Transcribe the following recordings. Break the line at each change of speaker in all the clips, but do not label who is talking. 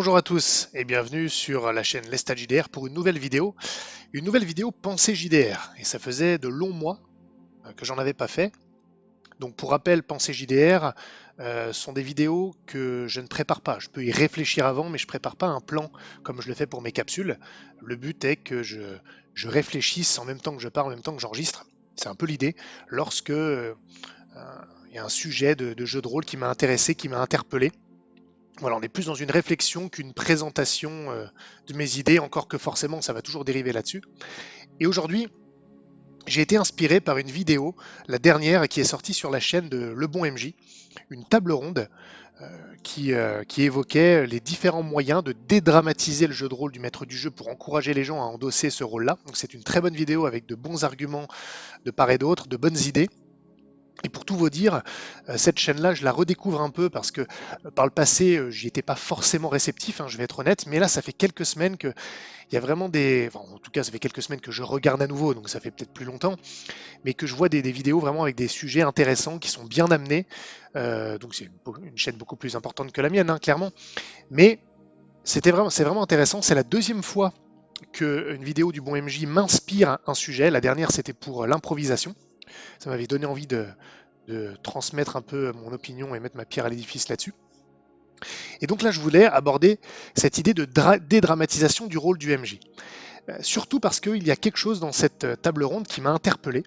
Bonjour à tous et bienvenue sur la chaîne Lestat JDR pour une nouvelle vidéo pensée JDR. Et ça faisait de longs mois que j'en avais pas fait. Donc pour rappel, pensée JDR sont des vidéos que je ne prépare pas. Je peux y réfléchir avant, mais je prépare pas un plan comme je le fais pour mes capsules. Le but est que je réfléchisse en même temps que je parle, en même temps que j'enregistre. C'est un peu l'idée lorsque il y a un sujet de jeu de rôle qui m'a intéressé, qui m'a interpellé. Voilà, on est plus dans une réflexion qu'une présentation de mes idées, encore que forcément ça va toujours dériver là-dessus. Et aujourd'hui, j'ai été inspiré par une vidéo, la dernière qui est sortie sur la chaîne de Le Bon MJ, une table ronde qui évoquait les différents moyens de dédramatiser le jeu de rôle du maître du jeu pour encourager les gens à endosser ce rôle-là. Donc c'est une très bonne vidéo avec de bons arguments de part et d'autre, de bonnes idées. Et pour tout vous dire, cette chaîne-là, je la redécouvre un peu parce que par le passé, j'y étais pas forcément réceptif, hein, je vais être honnête, mais là, ça fait quelques semaines qu'il y a vraiment des... Enfin, en tout cas, ça fait quelques semaines que je regarde à nouveau, donc ça fait peut-être plus longtemps, mais que je vois des vidéos vraiment avec des sujets intéressants qui sont bien amenés. Donc c'est une chaîne beaucoup plus importante que la mienne, hein, clairement. Mais c'est vraiment intéressant. C'est la deuxième fois qu'une vidéo du bon MJ m'inspire un sujet. La dernière, c'était pour l'improvisation. Ça m'avait donné envie de transmettre un peu mon opinion et mettre ma pierre à l'édifice là-dessus. Et donc là, je voulais aborder cette idée de dédramatisation du rôle du MJ. Surtout parce qu'il y a quelque chose dans cette table ronde qui m'a interpellé.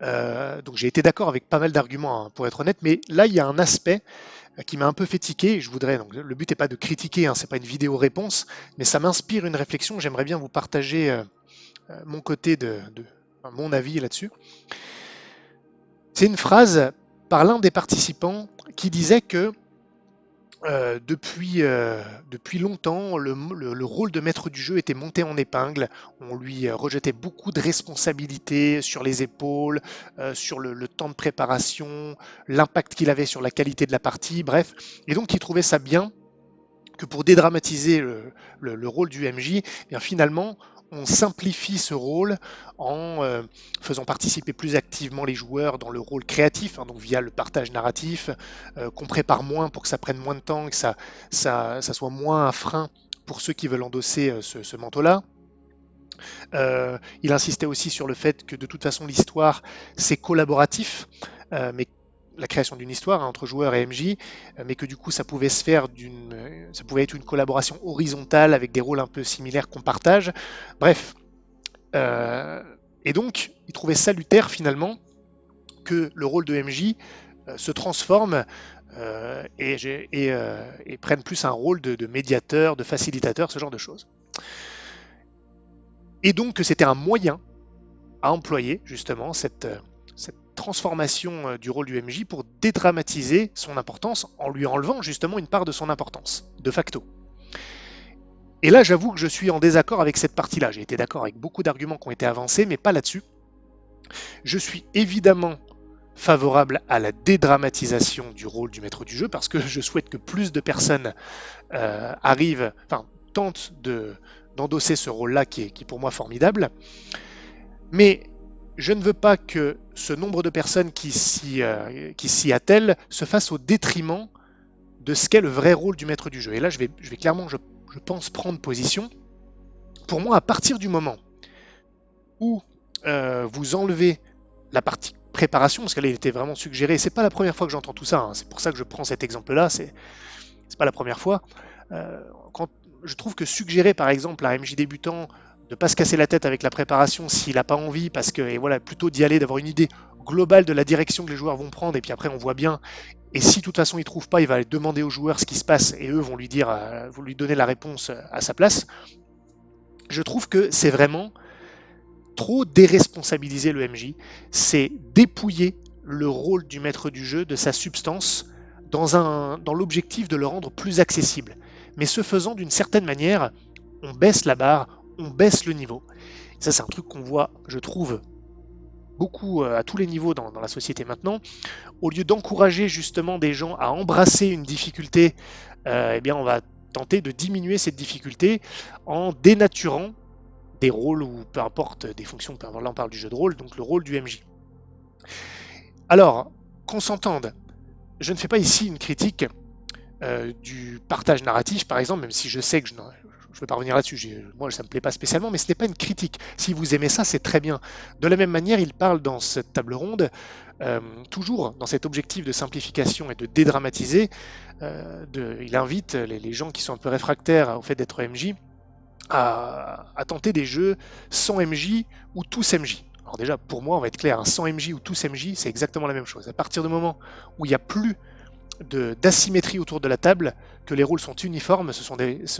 Donc j'ai été d'accord avec pas mal d'arguments, hein, pour être honnête, mais là, il y a un aspect qui m'a un peu fait tiquer. Et je voudrais, donc, le but n'est pas de critiquer, hein, c'est pas une vidéo réponse, mais ça m'inspire une réflexion. J'aimerais bien vous partager mon côté enfin, mon avis là-dessus. C'est une phrase par l'un des participants qui disait que depuis longtemps, le rôle de maître du jeu était monté en épingle. On lui rejetait beaucoup de responsabilités sur les épaules, sur le temps de préparation, l'impact qu'il avait sur la qualité de la partie, bref. Et donc, il trouvait ça bien que pour dédramatiser le rôle du MJ, eh bien finalement, on simplifie ce rôle en faisant participer plus activement les joueurs dans le rôle créatif, hein, donc via le partage narratif, qu'on prépare moins pour que ça prenne moins de temps, que ça soit moins un frein pour ceux qui veulent endosser ce manteau-là. Il insistait aussi sur le fait que de toute façon l'histoire c'est collaboratif, mais la création d'une histoire, hein, entre joueurs et MJ, mais que du coup ça pouvait se faire ça pouvait être une collaboration horizontale avec des rôles un peu similaires qu'on partage. Bref, euh, et donc il trouvait salutaire finalement que le rôle de MJ se transforme et prenne plus un rôle de médiateur, de facilitateur, ce genre de choses. Et donc que c'était un moyen à employer justement cette transformation du rôle du MJ pour dédramatiser son importance en lui enlevant justement une part de son importance, de facto. Et là, j'avoue que je suis en désaccord avec cette partie-là. J'ai été d'accord avec beaucoup d'arguments qui ont été avancés, mais pas là-dessus. Je suis évidemment favorable à la dédramatisation du rôle du maître du jeu parce que je souhaite que plus de personnes tentent d'endosser ce rôle-là qui est pour moi formidable. Mais je ne veux pas que ce nombre de personnes qui s'y attellent se fasse au détriment de ce qu'est le vrai rôle du maître du jeu. Et là, je vais clairement, je pense, prendre position. Pour moi, à partir du moment où vous enlevez la partie préparation, parce qu'elle était vraiment suggérée, c'est pas la première fois que j'entends tout ça, hein, c'est pour ça que je prends cet exemple-là, c'est pas la première fois. Quand je trouve que suggérer par exemple à un MJ débutant de ne pas se casser la tête avec la préparation s'il n'a pas envie, parce que, et voilà, plutôt d'y aller, d'avoir une idée globale de la direction que les joueurs vont prendre, et puis après on voit bien, et si de toute façon il ne trouve pas, il va aller demander aux joueurs ce qui se passe, et eux vont vont lui donner la réponse à sa place. Je trouve que c'est vraiment trop déresponsabiliser le MJ, c'est dépouiller le rôle du maître du jeu de sa substance dans l'objectif de le rendre plus accessible. Mais ce faisant, d'une certaine manière, on baisse la barre, on baisse le niveau. Ça, c'est un truc qu'on voit, je trouve, beaucoup à tous les niveaux dans la société maintenant. Au lieu d'encourager justement des gens à embrasser une difficulté, eh bien, on va tenter de diminuer cette difficulté en dénaturant des rôles ou peu importe des fonctions, là on parle du jeu de rôle, donc le rôle du MJ. Alors, qu'on s'entende, je ne fais pas ici une critique du partage narratif, par exemple, même si je sais que je ne vais pas revenir là-dessus, moi ça ne me plaît pas spécialement, mais ce n'est pas une critique. Si vous aimez ça, c'est très bien. De la même manière, il parle dans cette table ronde, toujours dans cet objectif de simplification et de dédramatiser, il invite les gens qui sont un peu réfractaires au fait d'être MJ à tenter des jeux sans MJ ou tous MJ. Alors déjà, pour moi, on va être clair, un sans MJ ou tous MJ, c'est exactement la même chose. À partir du moment où il n'y a plus d'asymétrie autour de la table, que les rôles sont uniformes, ce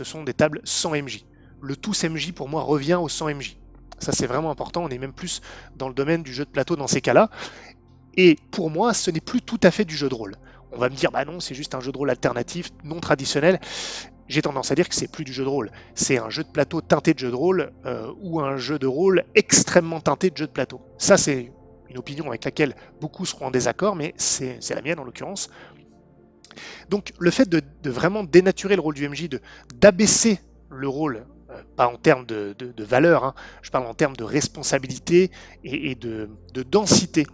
sont des tables sans MJ. Le tous MJ, pour moi, revient au sans MJ. Ça, c'est vraiment important. On est même plus dans le domaine du jeu de plateau dans ces cas-là. Et pour moi, ce n'est plus tout à fait du jeu de rôle. On va me dire, bah non, c'est juste un jeu de rôle alternatif, non traditionnel. J'ai tendance à dire que c'est plus du jeu de rôle. C'est un jeu de plateau teinté de jeu de rôle ou un jeu de rôle extrêmement teinté de jeu de plateau. Ça, c'est une opinion avec laquelle beaucoup seront en désaccord, mais c'est la mienne en l'occurrence. Donc le fait de vraiment dénaturer le rôle du MJ, d'abaisser le rôle, pas en termes de valeur, hein, je parle en termes de responsabilité et de densité,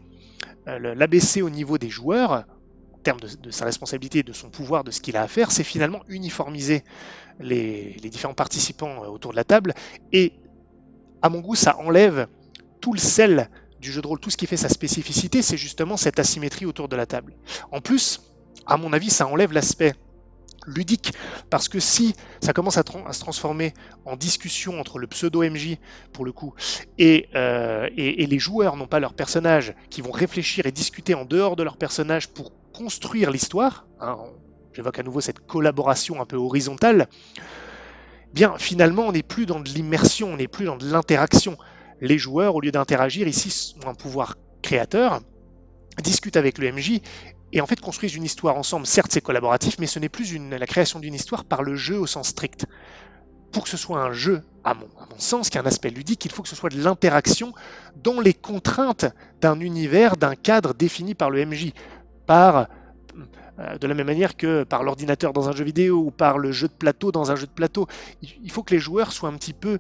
l'abaisser au niveau des joueurs, en termes de sa responsabilité, de son pouvoir, de ce qu'il a à faire, c'est finalement uniformiser les différents participants autour de la table, et à mon goût, ça enlève tout le sel du jeu de rôle, tout ce qui fait sa spécificité, c'est justement cette asymétrie autour de la table. En plus, à mon avis, ça enlève l'aspect ludique, parce que si ça commence à se transformer en discussion entre le pseudo-MJ, pour le coup, et les joueurs n'ont pas leur personnage, qui vont réfléchir et discuter en dehors de leur personnage pour construire l'histoire, hein, j'évoque à nouveau cette collaboration un peu horizontale, bien finalement on n'est plus dans de l'immersion, on n'est plus dans de l'interaction. Les joueurs, au lieu d'interagir ici, ont un pouvoir créateur, discutent avec le MJ et en fait construisent une histoire ensemble. Certes, c'est collaboratif, mais ce n'est plus la création d'une histoire par le jeu au sens strict. Pour que ce soit un jeu, à mon sens, qui a un aspect ludique, il faut que ce soit de l'interaction dans les contraintes d'un univers, d'un cadre défini par le MJ, de la même manière que par l'ordinateur dans un jeu vidéo ou par le jeu de plateau dans un jeu de plateau. Il faut que les joueurs soient un petit peu,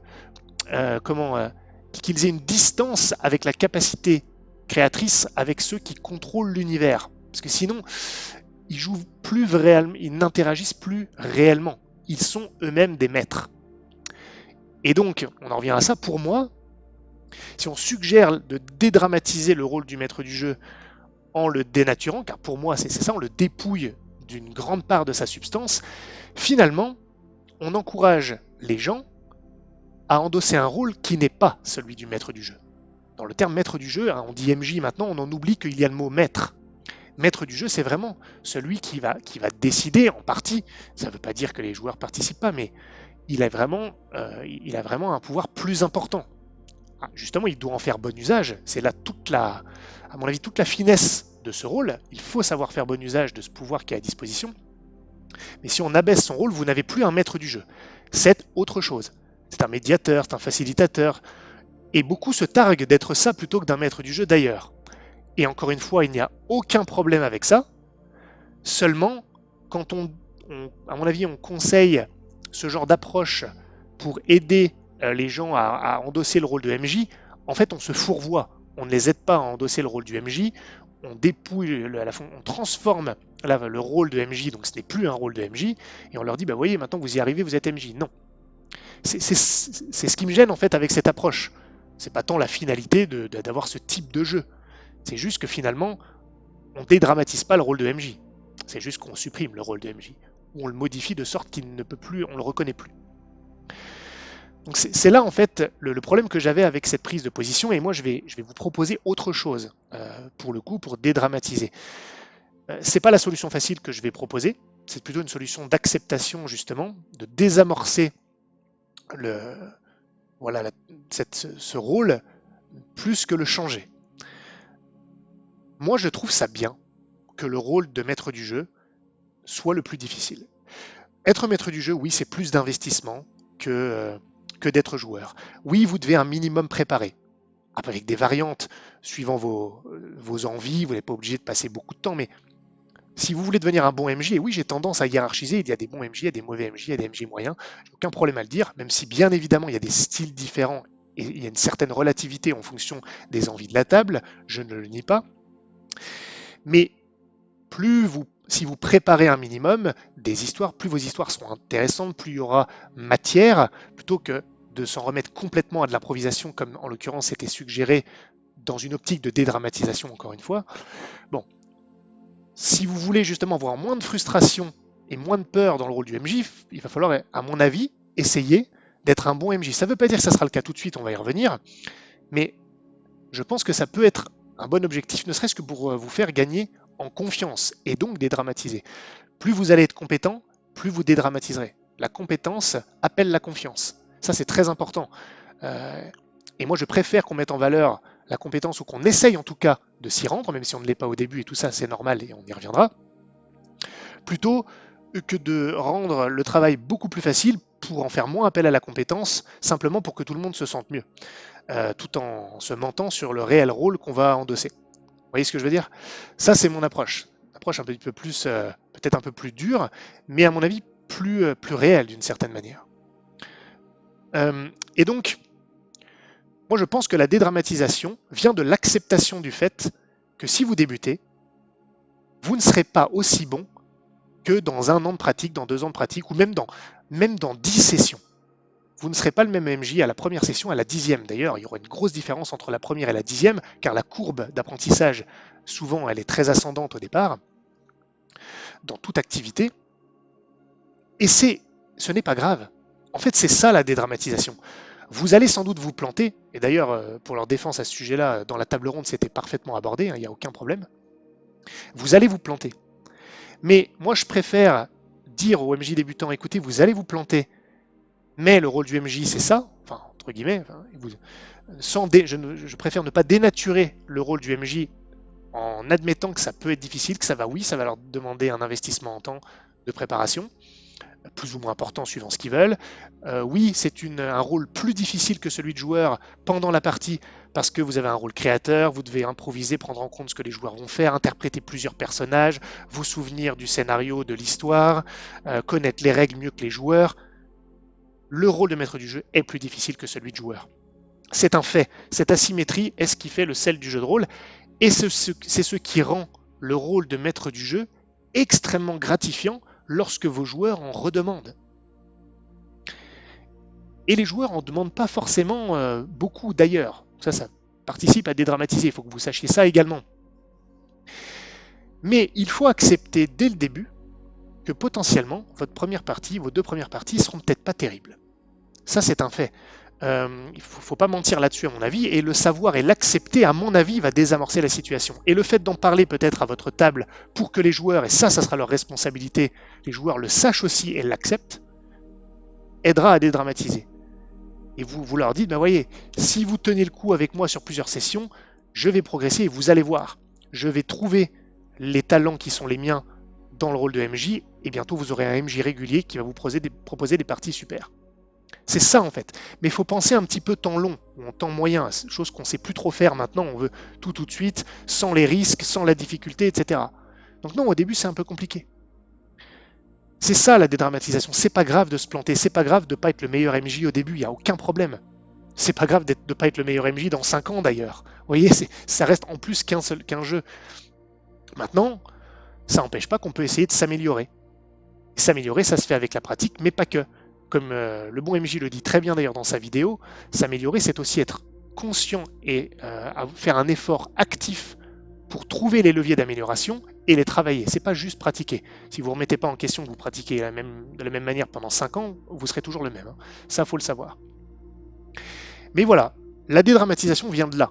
qu'ils aient une distance avec la capacité créatrice, avec ceux qui contrôlent l'univers. Parce que sinon, ils jouent plus réellement, ils n'interagissent plus réellement. Ils sont eux-mêmes des maîtres. Et donc, on en revient à ça, pour moi, si on suggère de dédramatiser le rôle du maître du jeu en le dénaturant, car pour moi c'est ça, on le dépouille d'une grande part de sa substance, finalement, on encourage les gens à endosser un rôle qui n'est pas celui du maître du jeu. Dans le terme maître du jeu, hein, on dit MJ maintenant, on en oublie qu'il y a le mot maître. Maître du jeu, c'est vraiment celui qui va décider en partie. Ça ne veut pas dire que les joueurs ne participent pas, mais il a vraiment un pouvoir plus important. Justement, il doit en faire bon usage. C'est là à mon avis, toute la finesse de ce rôle. Il faut savoir faire bon usage de ce pouvoir qui est à disposition. Mais si on abaisse son rôle, vous n'avez plus un maître du jeu. C'est autre chose. C'est un médiateur, c'est un facilitateur. Et beaucoup se targuent d'être ça plutôt que d'un maître du jeu d'ailleurs. Et encore une fois, il n'y a aucun problème avec ça. Seulement, quand à mon avis, on conseille ce genre d'approche pour aider les gens à endosser le rôle de MJ, en fait, on se fourvoie. On ne les aide pas à endosser le rôle du MJ. On dépouille, on transforme le rôle de MJ, donc ce n'est plus un rôle de MJ, et on leur dit, bah voyez, maintenant vous y arrivez, vous êtes MJ. Non. C'est ce qui me gêne en fait avec cette approche. C'est pas tant la finalité d'avoir ce type de jeu. C'est juste que finalement, on dédramatise pas le rôle de MJ. C'est juste qu'on supprime le rôle de MJ, ou on le modifie de sorte qu'il ne peut plus, on le reconnaît plus. Donc c'est là en fait le problème que j'avais avec cette prise de position, et moi je vais vous proposer autre chose pour le coup, pour dédramatiser. C'est pas la solution facile que je vais proposer, c'est plutôt une solution d'acceptation justement, de désamorcer ce rôle plus que le changer. Moi je trouve ça bien que le rôle de maître du jeu soit le plus difficile. Être maître du jeu, oui, c'est plus d'investissement que d'être joueur. Oui, vous devez un minimum préparer, avec des variantes suivant vos envies, vous n'êtes pas obligé de passer beaucoup de temps, mais si vous voulez devenir un bon MJ, et oui, j'ai tendance à hiérarchiser, il y a des bons MJ, il y a des mauvais MJ, il y a des MJ moyens, j'ai aucun problème à le dire, même si bien évidemment il y a des styles différents et il y a une certaine relativité en fonction des envies de la table, je ne le nie pas, mais plus vous si vous préparez un minimum des histoires, plus vos histoires seront intéressantes, plus il y aura matière, plutôt que de s'en remettre complètement à de l'improvisation, comme en l'occurrence c'était suggéré dans une optique de dédramatisation, encore une fois. Bon, si vous voulez justement avoir moins de frustration et moins de peur dans le rôle du MJ, il va falloir, à mon avis, essayer d'être un bon MJ. Ça ne veut pas dire que ça sera le cas tout de suite, on va y revenir, mais je pense que ça peut être un bon objectif, ne serait-ce que pour vous faire gagner en confiance et donc dédramatiser. Plus vous allez être compétent, plus vous dédramatiserez. La compétence appelle la confiance. Ça, c'est très important. Et moi, je préfère qu'on mette en valeur la compétence, ou qu'on essaye en tout cas de s'y rendre, même si on ne l'est pas au début, et tout ça, c'est normal et on y reviendra, plutôt que de rendre le travail beaucoup plus facile pour en faire moins appel à la compétence, simplement pour que tout le monde se sente mieux, tout en se mentant sur le réel rôle qu'on va endosser. Vous voyez ce que je veux dire? Ça, c'est mon approche. Une approche un petit peu plus, peut-être un peu plus dure, mais à mon avis, plus réelle d'une certaine manière. Et donc, moi, je pense que la dédramatisation vient de l'acceptation du fait que si vous débutez, vous ne serez pas aussi bon que dans 1 an de pratique, dans 2 ans de pratique, ou même dans 10 sessions. Vous ne serez pas le même MJ à la première session, à la 10e. D'ailleurs, il y aura une grosse différence entre la première et la 10e, car la courbe d'apprentissage, souvent, elle est très ascendante au départ, dans toute activité. Et ce n'est pas grave. En fait, c'est ça la dédramatisation. Vous allez sans doute vous planter, et d'ailleurs, pour leur défense à ce sujet-là, dans la table ronde, c'était parfaitement abordé, il n'y a aucun problème. Vous allez vous planter. Mais moi, je préfère dire aux MJ débutants, écoutez, vous allez vous planter, mais le rôle du MJ, c'est ça, enfin, entre guillemets, je préfère ne pas dénaturer le rôle du MJ en admettant que ça peut être difficile, que ça va leur demander un investissement en temps de préparation, plus ou moins important suivant ce qu'ils veulent. Oui, c'est un rôle plus difficile que celui de joueur pendant la partie, parce que vous avez un rôle créateur, vous devez improviser, prendre en compte ce que les joueurs vont faire, interpréter plusieurs personnages, vous souvenir du scénario, de l'histoire, connaître les règles mieux que les joueurs. Le rôle de maître du jeu est plus difficile que celui de joueur. C'est un fait. Cette asymétrie est ce qui fait le sel du jeu de rôle, et c'est ce qui rend le rôle de maître du jeu extrêmement gratifiant lorsque vos joueurs en redemandent. Et les joueurs en demandent pas forcément beaucoup d'ailleurs. Ça participe à dédramatiser, il faut que vous sachiez ça également. Mais il faut accepter dès le début que potentiellement, votre première partie, vos 2 premières parties seront peut-être pas terribles. Ça, c'est un fait. Il ne faut pas mentir là-dessus, à mon avis, et le savoir et l'accepter, à mon avis, va désamorcer la situation. Et le fait d'en parler peut-être à votre table pour que les joueurs, et ça sera leur responsabilité, les joueurs le sachent aussi et l'acceptent, aidera à dédramatiser. Et vous leur dites, ben voyez, si vous tenez le coup avec moi sur plusieurs sessions, je vais progresser et vous allez voir. Je vais trouver les talents qui sont les miens dans le rôle de MJ, et bientôt vous aurez un MJ régulier qui va vous proposer des parties super. C'est ça en fait. Mais il faut penser un petit peu temps long ou en temps moyen, chose qu'on ne sait plus trop faire maintenant, on veut tout de suite, sans les risques, sans la difficulté, etc. Donc non, au début c'est un peu compliqué. C'est ça la dédramatisation, c'est pas grave de se planter, c'est pas grave de ne pas être le meilleur MJ au début, il n'y a aucun problème. C'est pas grave de ne pas être le meilleur MJ dans 5 ans d'ailleurs. Vous voyez, ça reste en plus qu'un jeu. Maintenant, ça n'empêche pas qu'on peut essayer de s'améliorer. S'améliorer, ça se fait avec la pratique, mais pas que. Comme le bon MJ le dit très bien d'ailleurs dans sa vidéo, s'améliorer, c'est aussi être conscient et faire un effort actif pour trouver les leviers d'amélioration et les travailler. C'est pas juste pratiquer. Si vous ne remettez pas en question que vous pratiquez de la même manière pendant 5 ans, vous serez toujours le même. Hein. Ça, faut le savoir. Mais voilà, la dédramatisation vient de là.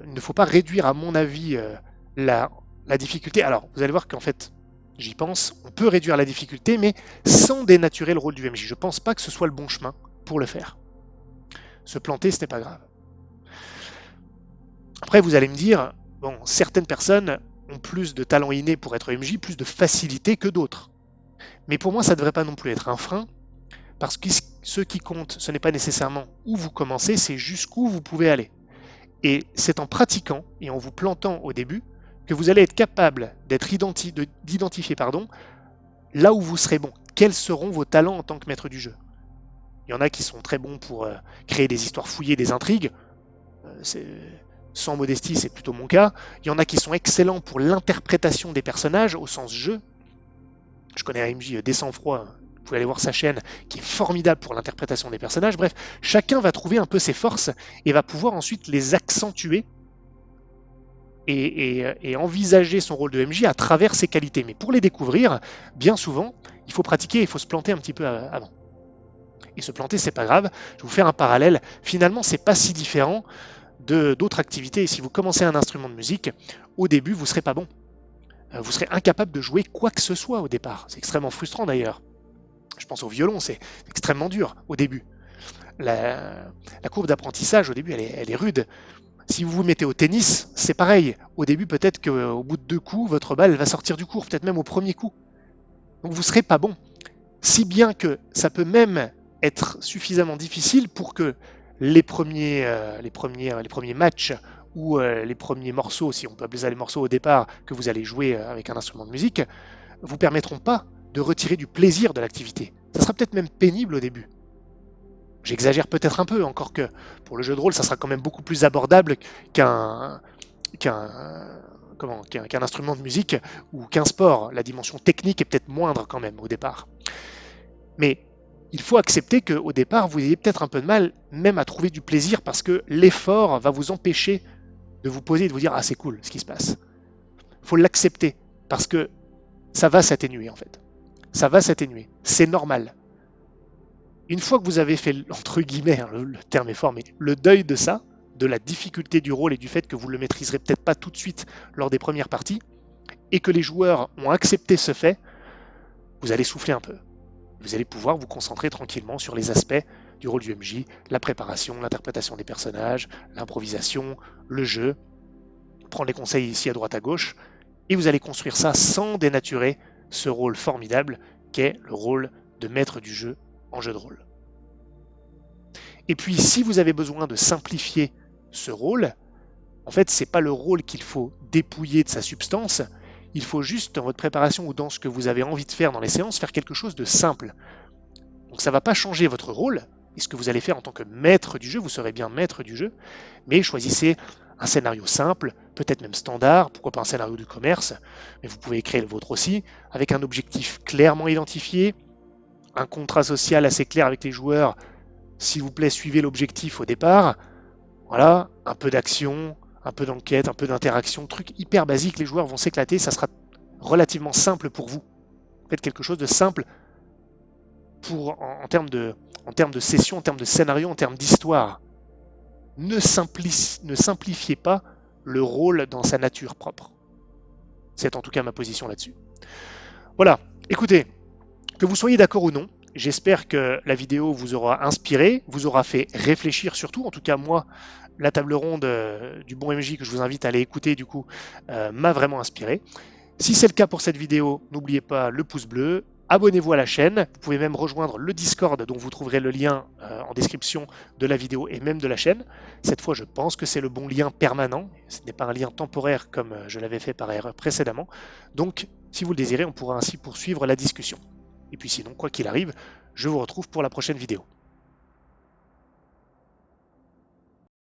Il ne faut pas réduire, à mon avis, la difficulté. Alors, vous allez voir qu'en fait, j'y pense, on peut réduire la difficulté, mais sans dénaturer le rôle du MJ. Je ne pense pas que ce soit le bon chemin pour le faire. Se planter, ce n'est pas grave. Après, vous allez me dire, bon, certaines personnes ont plus de talent inné pour être MJ, plus de facilité que d'autres. Mais pour moi, ça ne devrait pas non plus être un frein, parce que ce qui compte, ce n'est pas nécessairement où vous commencez, c'est jusqu'où vous pouvez aller. Et c'est en pratiquant et en vous plantant au début que vous allez être capable d'identifier là où vous serez bon. Quels seront vos talents en tant que maître du jeu? Il y en a qui sont très bons pour créer des histoires fouillées, des intrigues. sans modestie, c'est plutôt mon cas. Il y en a qui sont excellents pour l'interprétation des personnages au sens jeu. Je connais AMJ des sang-froid, vous pouvez aller voir sa chaîne, qui est formidable pour l'interprétation des personnages. Bref, chacun va trouver un peu ses forces et va pouvoir ensuite les accentuer et envisager son rôle de MJ à travers ses qualités. Mais pour les découvrir, bien souvent, il faut pratiquer, il faut se planter un petit peu avant. Et se planter, c'est pas grave. Je vais vous faire un parallèle. Finalement, c'est pas si différent d'autres activités. Et si vous commencez un instrument de musique, au début, vous serez pas bon. Vous serez incapable de jouer quoi que ce soit au départ. C'est extrêmement frustrant d'ailleurs. Je pense au violon, c'est extrêmement dur au début. La courbe d'apprentissage au début, elle est rude. Si vous vous mettez au tennis, c'est pareil. Au début, peut-être qu'au bout de 2 coups, votre balle va sortir du court, peut-être même au premier coup. Donc vous ne serez pas bon. Si bien que ça peut même être suffisamment difficile pour que les premiers matchs ou les premiers morceaux, si on peut appeler ça les morceaux au départ, que vous allez jouer avec un instrument de musique, vous permettront pas de retirer du plaisir de l'activité. Ça sera peut-être même pénible au début. J'exagère peut-être un peu, encore que pour le jeu de rôle, ça sera quand même beaucoup plus abordable qu'un instrument de musique ou qu'un sport. La dimension technique est peut-être moindre quand même au départ. Mais il faut accepter qu'au départ, vous ayez peut-être un peu de mal même à trouver du plaisir parce que l'effort va vous empêcher de vous poser et de vous dire « Ah, c'est cool ce qui se passe ». Il faut l'accepter parce que ça va s'atténuer en fait. Ça va s'atténuer. C'est normal. Une fois que vous avez fait, entre guillemets, le terme est fort, mais le deuil de ça, de la difficulté du rôle et du fait que vous ne le maîtriserez peut-être pas tout de suite lors des premières parties, et que les joueurs ont accepté ce fait, vous allez souffler un peu. Vous allez pouvoir vous concentrer tranquillement sur les aspects du rôle du MJ, la préparation, l'interprétation des personnages, l'improvisation, le jeu, prendre les conseils ici à droite à gauche, et vous allez construire ça sans dénaturer ce rôle formidable qu'est le rôle de maître du jeu en jeu de rôle. Et puis, si vous avez besoin de simplifier ce rôle, en fait, ce n'est pas le rôle qu'il faut dépouiller de sa substance, il faut juste, dans votre préparation ou dans ce que vous avez envie de faire dans les séances, faire quelque chose de simple. Donc ça ne va pas changer votre rôle, et ce que vous allez faire en tant que maître du jeu, vous serez bien maître du jeu, mais choisissez un scénario simple, peut-être même standard, pourquoi pas un scénario de commerce, mais vous pouvez créer le vôtre aussi, avec un objectif clairement identifié, un contrat social assez clair avec les joueurs, s'il vous plaît, suivez l'objectif au départ. Voilà, un peu d'action, un peu d'enquête, un peu d'interaction, truc hyper basique, les joueurs vont s'éclater, ça sera relativement simple pour vous. Faites quelque chose de simple en termes de session, en termes de scénario, en termes d'histoire. Ne simplifiez pas le rôle dans sa nature propre. C'est en tout cas ma position là-dessus. Voilà, écoutez, que vous soyez d'accord ou non, j'espère que la vidéo vous aura inspiré, vous aura fait réfléchir surtout. En tout cas, moi, la table ronde du bon MJ que je vous invite à aller écouter, du coup, m'a vraiment inspiré. Si c'est le cas pour cette vidéo, n'oubliez pas le pouce bleu, abonnez-vous à la chaîne. Vous pouvez même rejoindre le Discord dont vous trouverez le lien en description de la vidéo et même de la chaîne. Cette fois, je pense que c'est le bon lien permanent. Ce n'est pas un lien temporaire comme je l'avais fait par erreur précédemment. Donc, si vous le désirez, on pourra ainsi poursuivre la discussion. Et puis sinon, quoi qu'il arrive, je vous retrouve pour la prochaine vidéo.